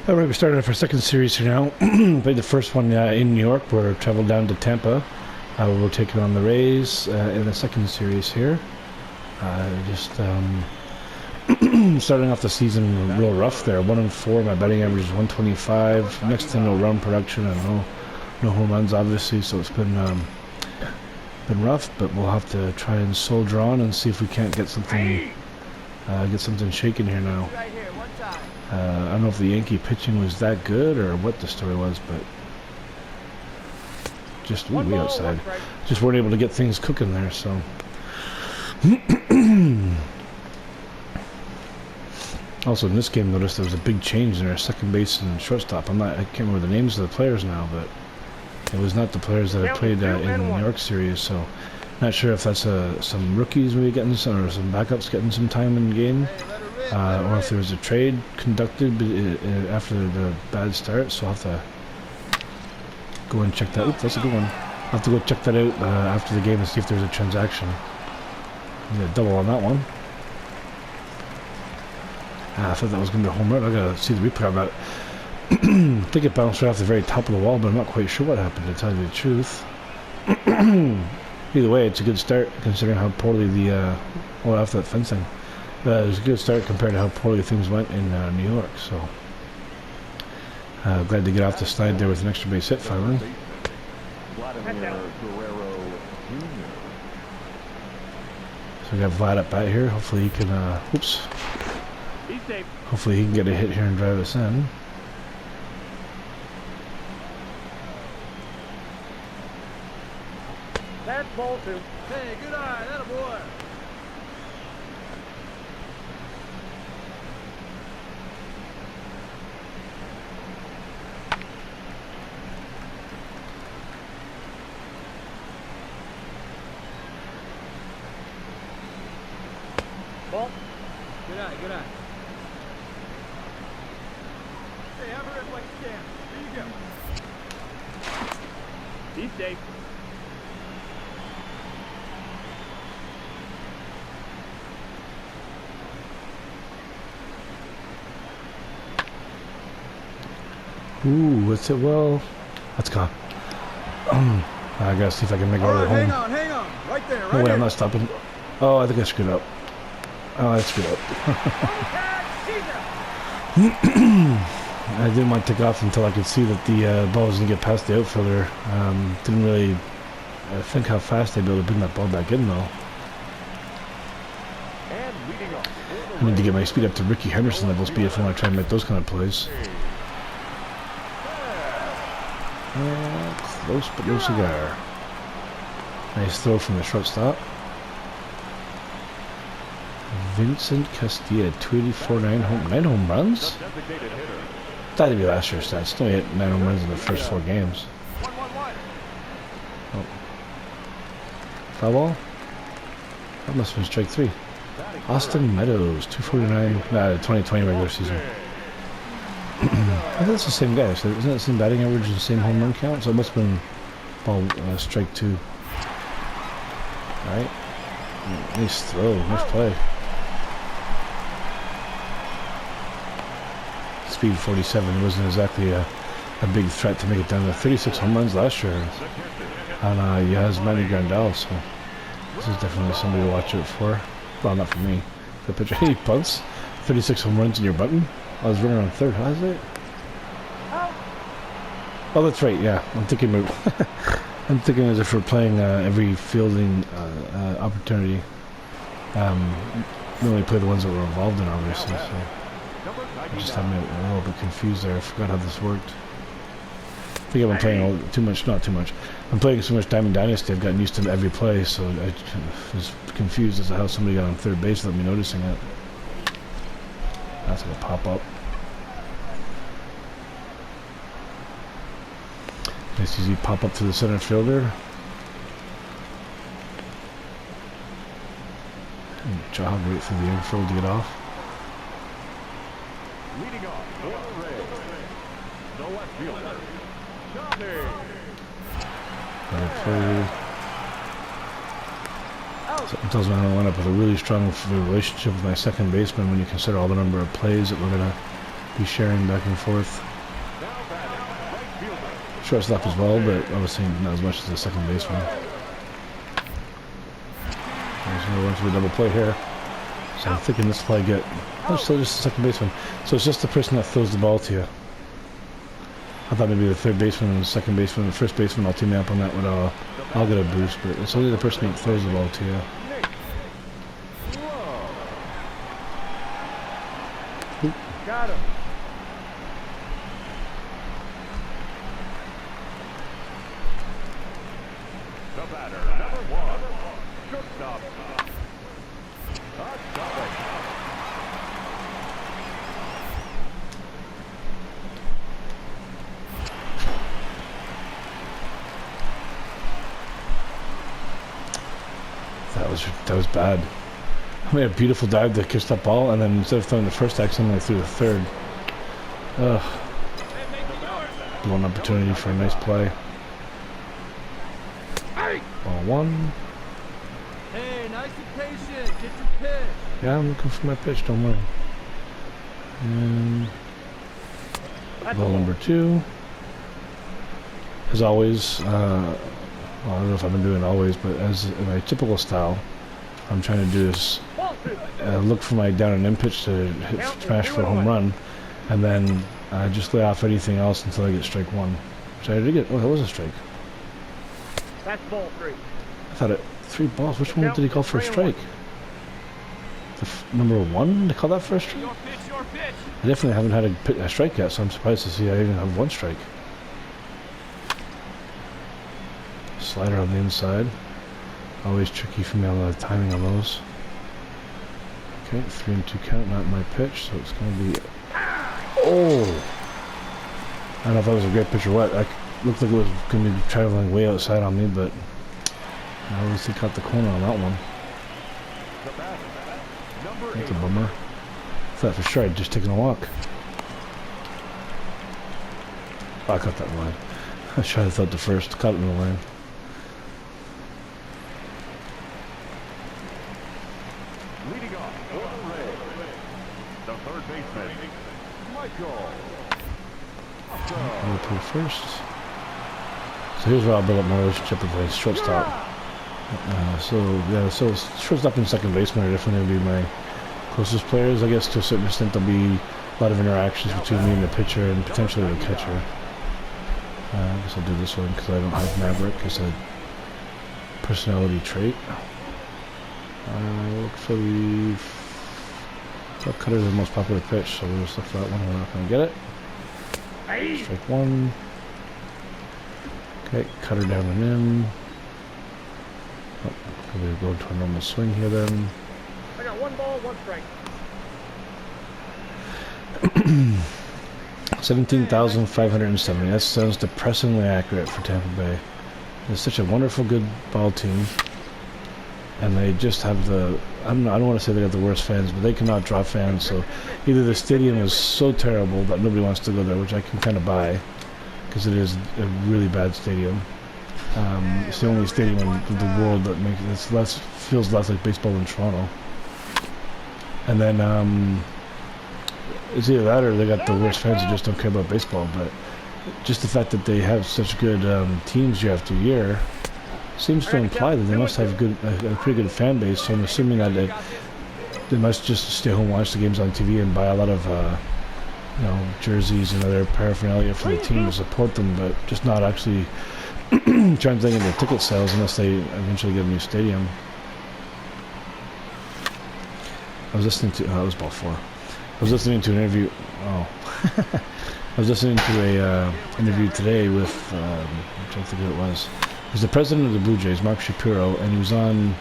Alright, we're starting off our second series here now. Played the first one in New York. We're traveled down to Tampa. We're taking on the Rays in the second series here. Starting off the season real rough there. 1-4. My batting average is 125. Next thing, no run production and no home runs, obviously. So it's been rough, but we'll have to try and soldier on and see if we can't get something shaken here now. I don't know if the Yankee pitching was that good or what the story was, but just way outside. Just weren't able to get things cooking there, so. Also in this game, noticed there was a big change in our second base and shortstop. I can't remember the names of the players now, but it was not the players that I played in the New York series, so not sure if that's some rookies maybe getting some, or some backups getting some time in the game. Or if there was a trade conducted after the bad start, so I'll have to go and check that. Oops, that's a good one. I'll have to go check that out after the game and see if there's a transaction. Yeah, double on that one. I thought that was going to be a home run. I gotta see the replay on that. I think it bounced right off the very top of the wall, but I'm not quite sure what happened, to tell you the truth. Either way, it's a good start considering how poorly after that fencing. It was a good start compared to how poorly things went in New York, so glad to get off the slide there with an extra base hit finally. So we got Vlad up bat here. Hopefully he can, hopefully he can get a hit here and drive us in. That's ball two. Hey, good eye, that a boy. Ball. Good eye, good eye. Hey, have her in like you can. There you go. He's safe. Ooh, what's it? Well, let's go. I gotta see if I can make it over home. Hang on, right there, right No way, here. I'm not stopping. Oh, I think I screwed up. Oh, I screwed up. I didn't want to take off until I could see that the ball was going to get past the outfielder. Didn't really think how fast they'd be able to bring that ball back in, though. I need to get my speed up to Ricky Henderson level speed if I want to try and make those kind of plays. Close but no cigar. Nice throw from the shortstop. Vincent Castilla, 284, 9 home runs? That would be last year's stats. Still hit 9 home runs in the first 4 games. Oh. Foul ball? That must have been strike 3. Austin Meadows, 249, 2020 regular season. I think that's the same guy, so isn't it the same batting average and the same home run count? So it must have been ball strike 2. Alright. Nice throw, nice play. Speed 47. It wasn't exactly a big threat to make it down to 36 home runs last year on Yasmani Grandal, so this is definitely somebody to watch out for. Well, not for me. The pitcher, he punts. 36 home runs in your button. I was running on third. How is it? Oh, that's right. Yeah, I'm thinking I'm thinking as if we're playing every fielding opportunity. We only play the ones that we're involved in, obviously. So I just had me a little bit confused there. I forgot how this worked. I think I've been playing too much. Not too much. I'm playing so much Diamond Dynasty. I've gotten used to every play, so I was confused as to how somebody got on third base without me noticing it. That's gonna pop up. Nice easy pop up to the center fielder. And jog right through the infield to get off. Leading off for the Rays, the left fielder, Johnny. Sometimes I wind up with a really strong relationship with my second baseman when you consider all the number of plays that we're gonna be sharing back and forth. Now batting, right fielder. Shortstop as well, but obviously not as much as the second baseman. There's another one to be double play here. So I'm thinking this will probably get... Oh, still just the second baseman. So it's just the person that throws the ball to you. I thought maybe the third baseman and the second baseman and the first baseman all team me up on that would I'll get a boost, but it's only the person that throws the ball to you. Got him. The batter, number 1. Shortstop. That was bad. I made a beautiful dive to catch that ball, and then instead of throwing the first, I accidentally threw the third. Ugh. Blown opportunity for a nice play. Ball 1. Hey, nice and patient. Get your pitch. Yeah, I'm looking for my pitch, don't worry. And ball number 2. As always, well, I don't know if I've been doing it always, but as in my typical style, I'm trying to do is look for my down and in pitch to smash for a home run, and then just lay off anything else until I get strike 1. Which I did get. Oh, that was a strike. That's ball 3. I thought it 3 balls. Which one did he call for a strike? Number 1? Did he call that for a strike? Your pitch, your pitch. I definitely haven't had a strike yet, so I'm surprised to see I even have 1 strike. Slider on the inside. Always tricky for me on the timing on those. Okay, 3-2 count, not my pitch, so it's going to be... Oh! I don't know if that was a great pitch or what. It looked like it was going to be traveling way outside on me, but I obviously caught the corner on that one. That's a bummer. I thought for sure I'd just taken a walk. Oh, I caught that line. I tried to throw it to first, caught it in the line. Leading off for the Rays, the third baseman, Michael. I'll play first. So here's where I'll build up my relationship with the shortstop. So shortstop and second baseman are definitely going to be my closest players. I guess to a certain extent there'll be a lot of interactions between me and the pitcher and potentially the catcher. I guess I'll do this one because I don't have Maverick as a personality trait. Look for the cutter is the most popular pitch, so we'll just look for that one. We're not going to get it. Strike 1. Okay, cutter down and in. Oh, we'll go to a normal swing here then. I got 1 ball, 1 strike. 17,570. That sounds depressingly accurate for Tampa Bay. It's such a wonderful, good ball team, and they just have the. I don't want to say they got the worst fans, but they cannot draw fans. So either the stadium is so terrible that nobody wants to go there, which I can kind of buy, because it is a really bad stadium. It's the only stadium in the world that makes it feels less like baseball than Toronto. And then it's either that or they got the worst fans who just don't care about baseball. But just the fact that they have such good teams year after year seems to imply that they must have a pretty good fan base. So I'm assuming that they must just stay home, watch the games on TV, and buy a lot of jerseys and other paraphernalia for the team to support them, but just not actually translating into ticket sales unless they eventually get a new stadium. I was listening to that was ball 4. I was listening to an interview. Oh, I was listening to a interview today with I'm trying to think who it was. It was the president of the Blue Jays, Mark Shapiro, and he was on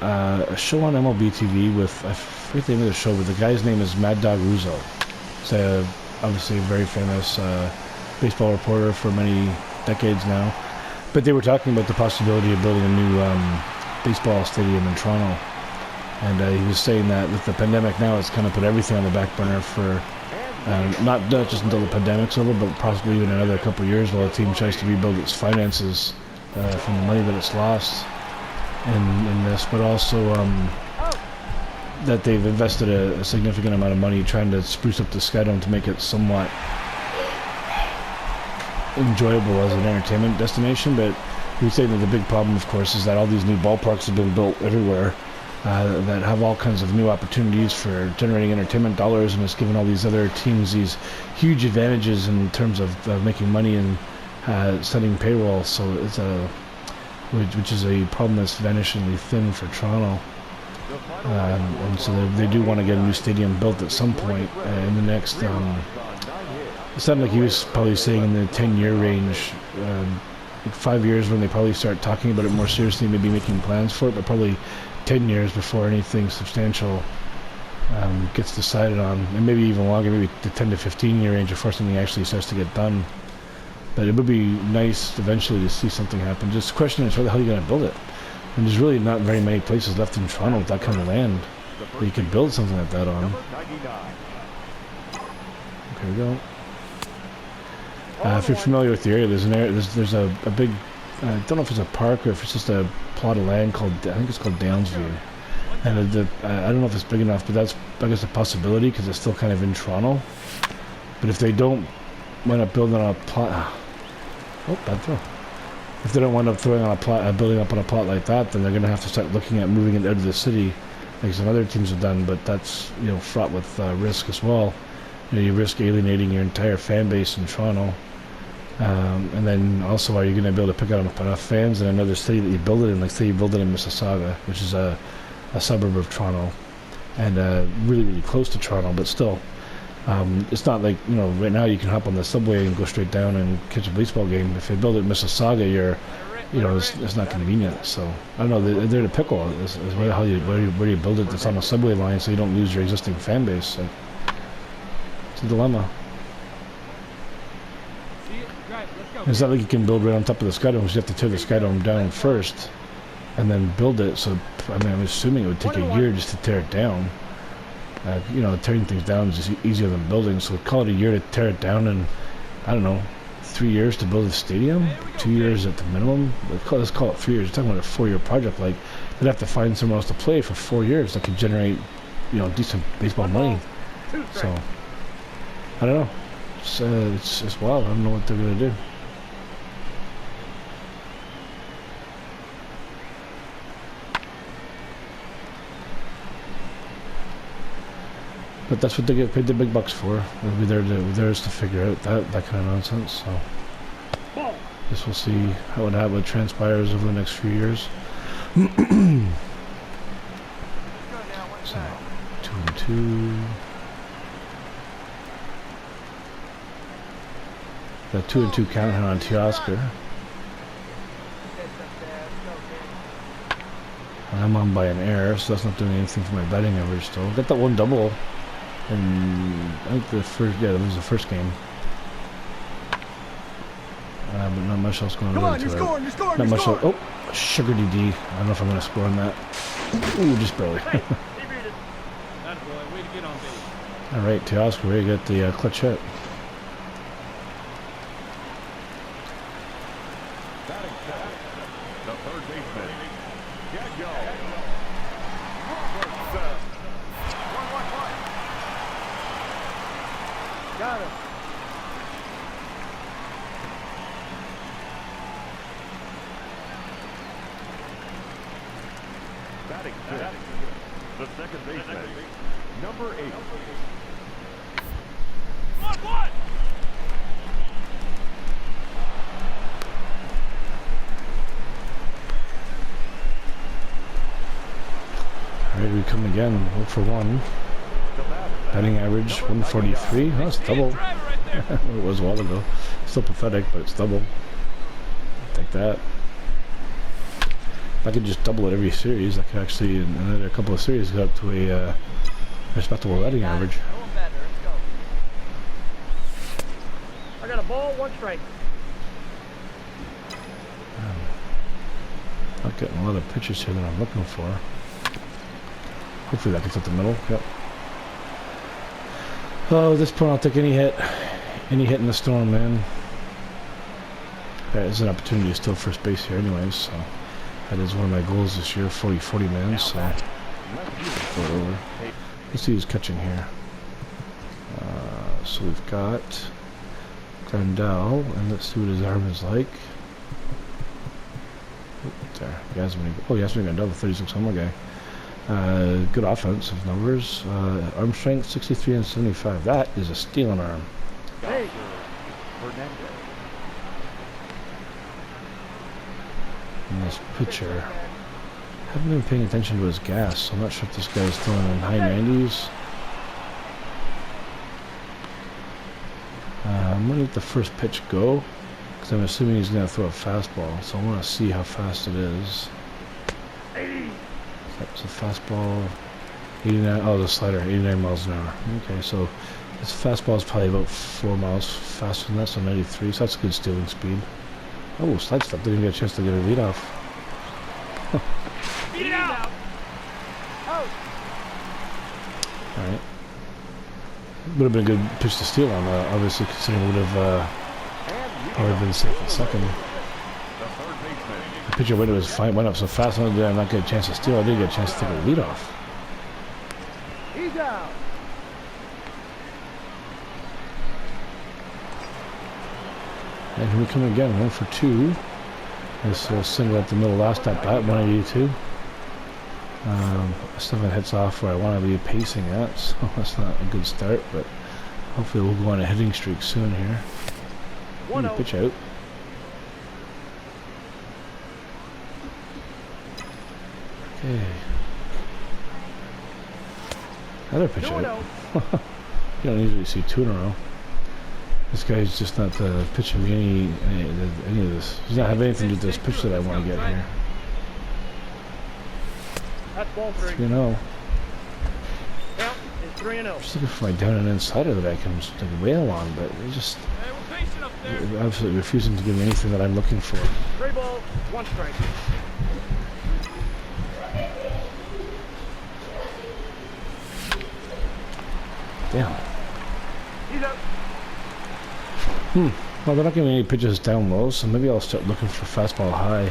a show on MLB TV with, I forget the name of the show, but the guy's name is Mad Dog Russo. He's obviously a very famous baseball reporter for many decades now. But they were talking about the possibility of building a new baseball stadium in Toronto. And he was saying that with the pandemic now, it's kind of put everything on the back burner for not just until the pandemic's over, but possibly even another couple of years while the team tries to rebuild its finances from the money that it's lost in this. But also, that they've invested a significant amount of money trying to spruce up the Skydome to make it somewhat enjoyable as an entertainment destination. But we say that the big problem, of course, is that all these new ballparks have been built everywhere that have all kinds of new opportunities for generating entertainment dollars, and it's given all these other teams these huge advantages in terms of making money and setting payroll. So it's which is a problem that's vanishingly thin for Toronto. And so they do want to get a new stadium built at some point in the next. It sounded like he was probably saying in the 10-year range, like 5 years when they probably start talking about it more seriously, maybe making plans for it, but probably 10 years before anything substantial gets decided on, and maybe even longer, maybe the 10 to 15-year range before something actually starts to get done. But it would be nice eventually to see something happen. Just the question is, where the hell are you going to build it? And there's really not very many places left in Toronto with that kind of land that you could build something like that on. Okay, we go. If you're familiar with the area, there's an area. There's a big. I don't know if it's a park or if it's just a plot of land called. I think it's called Downsview. And I don't know if it's big enough, but that's, I guess, a possibility because it's still kind of in Toronto. But if they don't wind up building on a plot, oh, bad throw. If they don't wind up throwing on a plot, building up on a plot like that, then they're going to have to start looking at moving it out of the city, like some other teams have done. But that's, you know, fraught with risk as well. You know, you risk alienating your entire fan base in Toronto. And then also, are you going to be able to pick out enough fans in another city that you build it in? Like, say you build it in Mississauga, which is a suburb of Toronto, and really, really close to Toronto, but still. It's not like, you know, right now you can hop on the subway and go straight down and catch a baseball game. If you build it in Mississauga, it's not convenient. So, I don't know, they're in a pickle. Is where do you build it that's on a subway line so you don't lose your existing fan base? So, it's a dilemma. It's not like you can build right on top of the Skydome, because you have to tear the Skydome down first and then build it. So, I mean, I'm assuming it would take a year just to tear it down. You know, tearing things down is just easier than building, so call it a year to tear it down, and I don't know, 3 years to build a stadium, 2 years at the minimum. Let's call it 3 years. You're talking about a 4-year project. Like, they'd have to find somewhere else to play for 4 years that could generate, you know, decent baseball money. So, I don't know. It's wild. I don't know what they're gonna do. But that's what they get paid the big bucks for. They'll be theirs to figure out that kind of nonsense. So, guess we'll see how it transpires over the next few years. So, 2-2. Got 2-2 count on Teoscar. I'm on by an error, so that's not doing anything for my batting average still. Got that one double. And I think that was the first game. But not much else going on. You're scoring, not much else. Oh, sugar DD. I don't know if I'm going to score on that. Ooh, just barely. Alright, Teoscar, you got the clutch hit. The third baseman, Got him. batting fifth. The second baseman, number 8. Alright, we come again. 0 for 1. Batting average 143. Oh, that's double. It was a while ago. Still pathetic, but it's double. Take that. If I could just double it every series, I could actually, in another couple of series, get up to a respectable batting average. I got a ball, 1 strike. Not getting a lot of pitches here that I'm looking for. Hopefully that gets up the middle. Yep. Oh, at this point I'll take any hit. Any hit in the storm, man. There's an opportunity to steal first base here anyways, so that is one of my goals this year, 40-40 man, so Throw it over. Let's see who's catching here. So we've got Grandal, and let's see what his arm is like. Oh, there, Yasmin Grandal, the 36 homer guy. Good offensive numbers. Arm strength 63 and 75. That is a stealing arm. Hey. And this pitcher, haven't been paying attention to his gas, so I'm not sure if this guy's throwing in high 90s. I'm going to let the first pitch go, because I'm assuming he's going to throw a fastball, so I want to see how fast it is. That's a fastball, 89, oh, the slider, 89 miles an hour. Okay, so this fastball is probably about 4 miles faster than that, so 93, so that's good stealing speed. Oh, slide step, didn't get a chance to get a lead off. Beat it out. Out. Alright. Would have been a good pitch to steal on, obviously, considering it would have probably been safe at second. The pitcher window was fine, went up so fast, not only did I not get a chance to steal, I did get a chance to take a lead off. He's out. And here we come again, 1 for 2. This single at the middle last at bat, 182. Something hits off where I want to be pacing at, so that's not a good start, but hopefully we'll go on a hitting streak soon here. Pitch out. Okay. Another pitch out. You don't usually see 2 in a row. This guy's just not pitching me any of this. He's not having anything to do with this pitch that I want to get here. That's ball 3. 3-0. Count is 3-0. Just looking for my down and insider that I can just wail on, but they just they're absolutely refusing to give me anything that I'm looking for. 3 balls, 1 strike. Damn. He's out. Well, they're not giving me any pitches down low, so maybe I'll start looking for fastball high.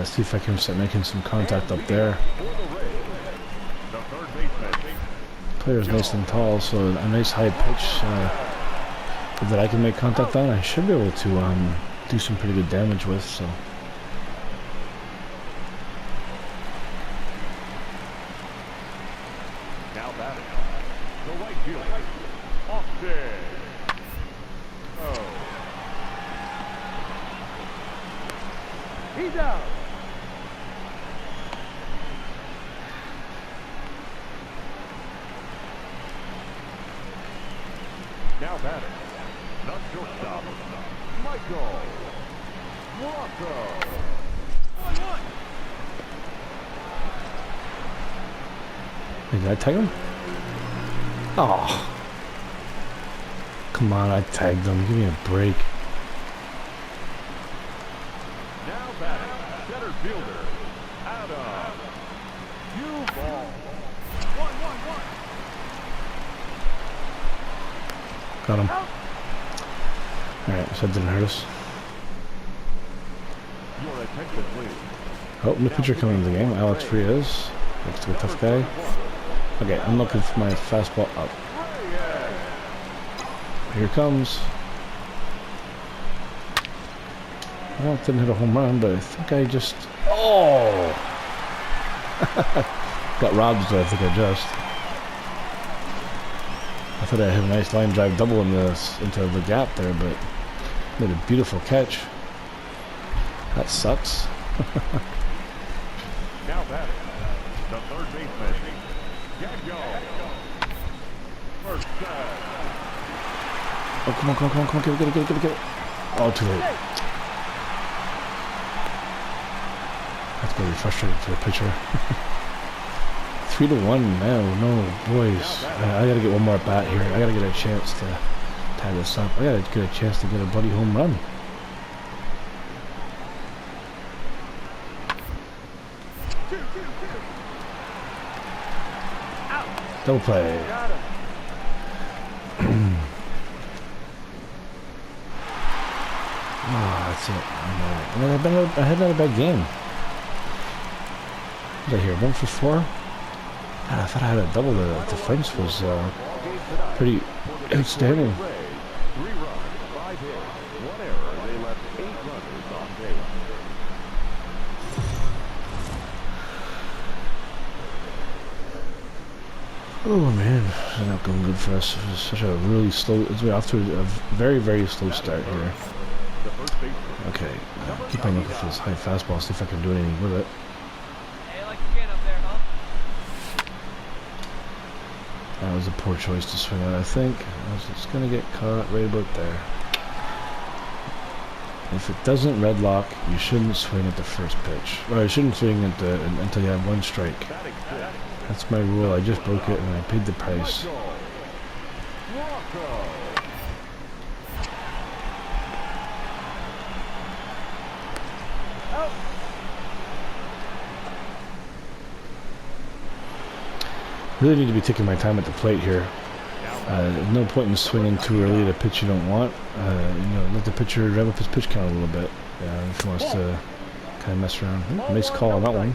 See if I can start making some contact up there. Player's nice and tall, so a nice high pitch that I can make contact on, I should be able to do some pretty good damage with. So. Now batting, the right fielder, Austin. He's out. Now batting, the shortstop, Michael Rocco. 1-1. Did I tag him? Oh. Come on, I tagged him. Give me a break. Now batting, center fielder, Adam Ball. 1-1-1. Got him. Alright, so that didn't hurt us. Your attention, please. Oh, new pitcher coming into the game. Alex Frias. Looks like a tough guy. Okay, I'm looking for my fastball up. Here it comes. Well, it didn't hit a home run, but I think I just... Oh! Got robbed, so I think I just... I thought I had a nice line drive double in into the gap there, but made a beautiful catch. That sucks. Now batting, the third baseman, Gaggo. First down. Oh, come on, get it. Oh, too late. That's gonna be frustrating for the pitcher. 3-1 now, no, boys. I gotta get one more at bat here. I gotta get a chance to tie this up. I gotta get a chance to get a bloody home run. Double play. Got him. Oh, that's it. I had another bad game. What was I here? 1 for 4? I thought I had a double. The defense was pretty outstanding. 3 runs, 5 hits, 1 error. They left 8 runners on base. Oh man, it's not going good for us. It was such a really slow. It's off to a very, very slow start here. The first baseman. Okay, keep on looking for this high fastball. See if I can do anything with it. Hey, like you get up there, huh? That was a poor choice to swing at. I think I was just gonna get caught right about there. If it doesn't red lock, you shouldn't swing at the first pitch, or you shouldn't swing at the until you have 1 strike. That's my rule. I just broke it and I paid the price. Really need to be taking my time at the plate here. There's no point in swinging too early at a pitch you don't want. You know, let the pitcher rev up his pitch count a little bit. If he wants to kind of mess around. Ooh, nice call on that one.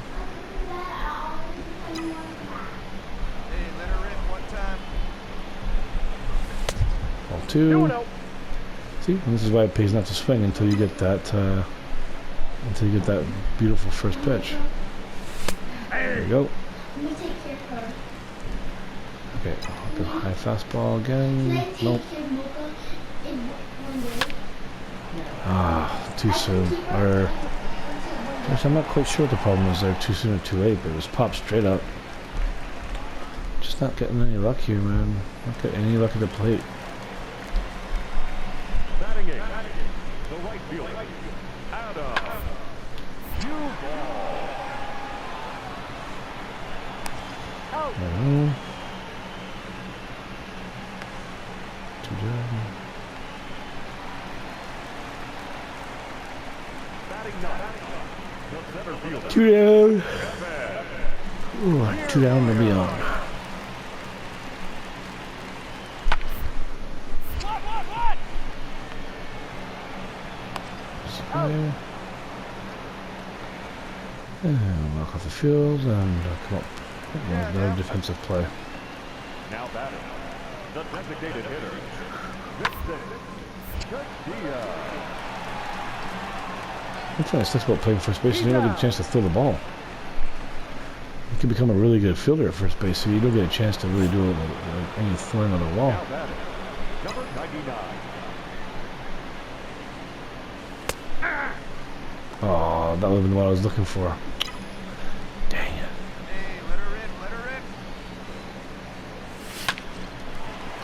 Hey, let her rip one time. Ball 2. See, this is why it pays not to swing until you get that beautiful first pitch. There you go. Okay, I'll go high fastball again. Nope. Ah, too soon. Or, actually, I'm not quite sure what the problem was there. Too soon or too late, but it was popped straight up. Just not getting any luck here, man. Not getting any luck at the plate. Batting eight. The right fielder. Adam. Two down. Batting nine. The center fielder. 2 down. Ooh, 2 down to be on. And walk off the field and come up. Another defensive play. Now batting. The designated hitter. That's what I sucks about playing first base. You don't get a chance to throw the ball. You can become a really good fielder at first base, so you don't get a chance to really do any throwing on the wall. Now batting. Number 99. Oh, that would have been what I was looking for. Dang it. Hey, let her rip, let her rip.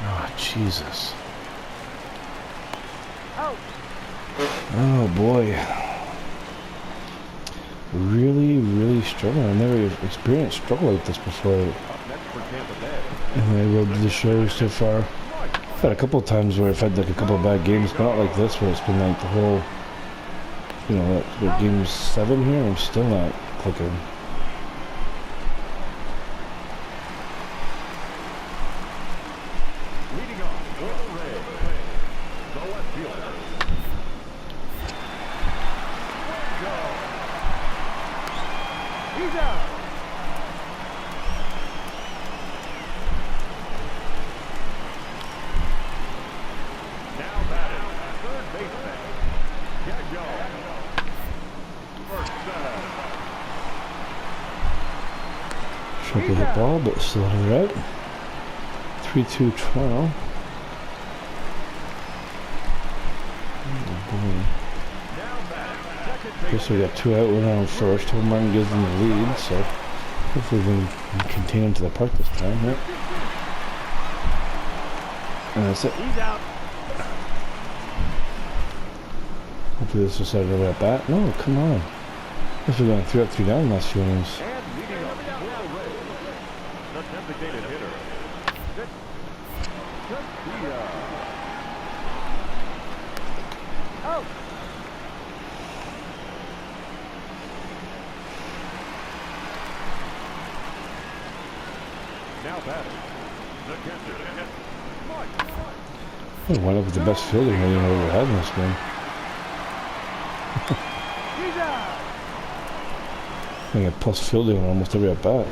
Oh, Jesus. Out. Oh, boy. Really, really struggling. I've never experienced struggle like this before. Up next for Tampa Bay. And I rode the show so far. I've had a couple of times where I've had like a couple of bad games, but not like this, where it's been like the whole, you know, what, game 7 here, I'm still not clicking. Leading off for the Rays. The left fielder. He's out. Now batting. Third baseman. Gago. First set. Sharply hit ball, but still hit it out. 3-2 Toronto. Okay, so we got 2 out, 1 on first. Home run gives them the lead, so hopefully we can contain them to the park this time, right? And that's it. He's out. Hopefully this will set it at bat. No, come on. This was going 3 up, 3 down last few innings. And leading up for the Rays. The designated hitter. Out. Now batting. The catcher. I wind up with the best fielding I've ever had in this game. He's out. I get plus fielding on almost every at bat.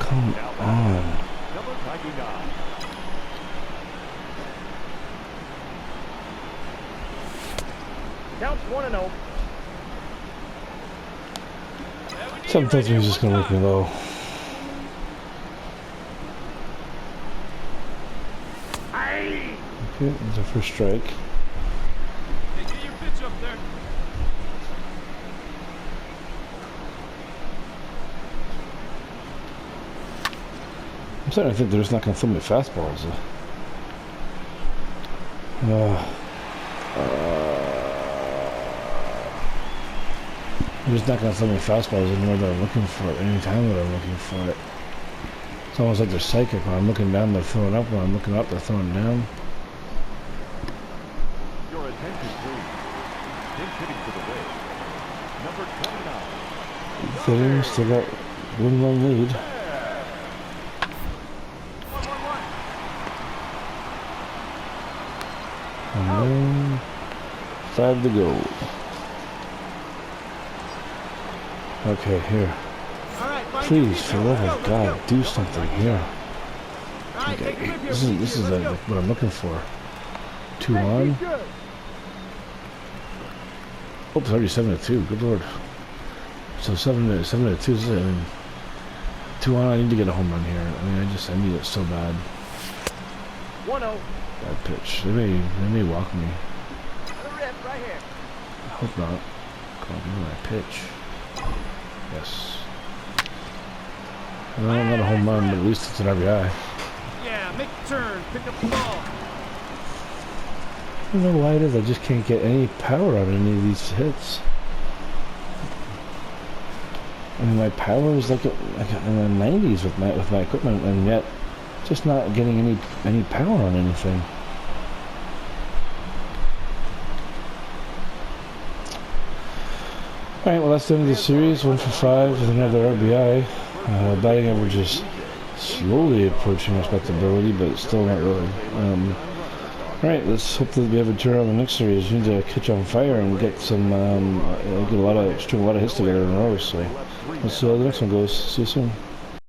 Come on. Number 99. Counts 1-0. Something tells me he's just gonna look me low. Okay, that's our first strike. Hey, get your pitch up there. I'm starting to think they're just not gonna throw me fastballs. They're just not gonna throw me fastballs anywhere that I'm looking for it, anytime that I'm looking for it. It's almost like they're psychic. When I'm looking down, they're throwing up. When I'm looking up, they're throwing down. Your attention, please. Pinch hitting to the Rays. Number 29. Fitting, still got 1-1 lead. 1-1-1. And then 5 to go. Okay, here. All right, find your Please, feet for now. the love Let's of go, God, let's go. do something here. All right, Okay, take a grip here. this is Let's go. what I'm looking for. 2 Hey, on. he's good. Oh, it's already 7-2. Good lord. So 7-2 is it. I mean, 2 on. I need to get a home run here. I mean, I need it so bad. 1-0. Bad pitch. They may walk me. Another rip right here. I hope not. Come on, give me my pitch. Yes. Well, not a home run, but at least it's an RBI. Yeah, make the turn. Pick up the ball. I don't know why it is. I just can't get any power on any of these hits. I mean, my power is like in the 90s with my equipment, and yet just not getting any power on anything. All right, well that's the end of the series. 1 for 5 with another RBI. Batting average is slowly approaching respectability, but still not really. All right, let's hope that we have a turn on the next series. We need to catch on fire and get some string a lot of hits together in a row. So let's see how the next one goes. See you soon.